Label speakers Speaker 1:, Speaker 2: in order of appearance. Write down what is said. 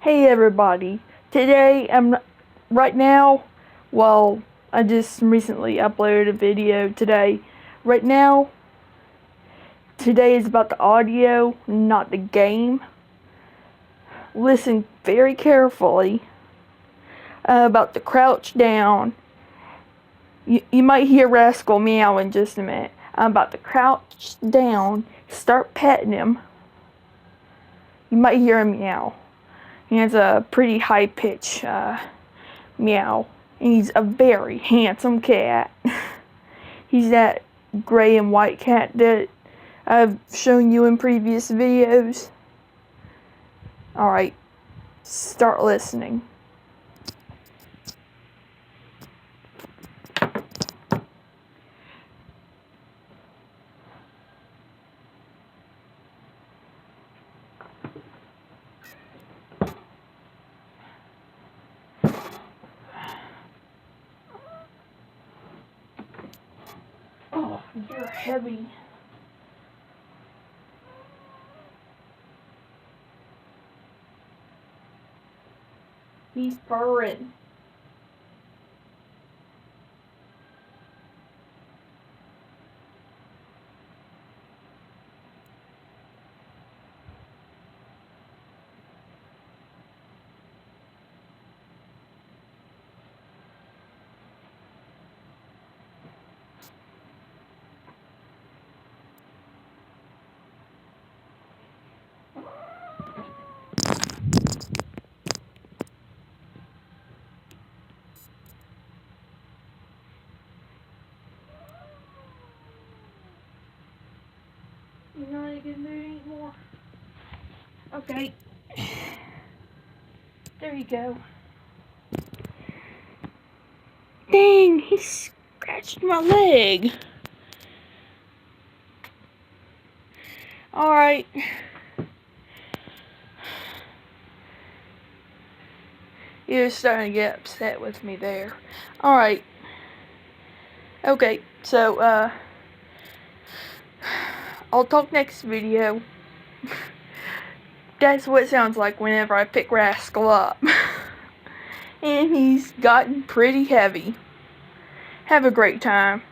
Speaker 1: Hey everybody, right now, well, I just recently uploaded a video today. Right now, today is about the audio, not the game. Listen very carefully about the crouch down. You might hear Rascal meow in just a minute. I'm about to crouch down, start petting him. You might hear him meow. He has a pretty high pitch meow. And he's a very handsome cat. He's that gray and white cat that I've shown you in previous videos. Alright, start listening. Oh, you're heavy. He's purring. You're not in a good mood anymore? Okay. There you go. Dang, he scratched my leg. Alright. You're starting to get upset with me there. Alright. Okay, so, I'll talk next video. That's what it sounds like whenever I pick Rascal up. And he's gotten pretty heavy. Have a great time.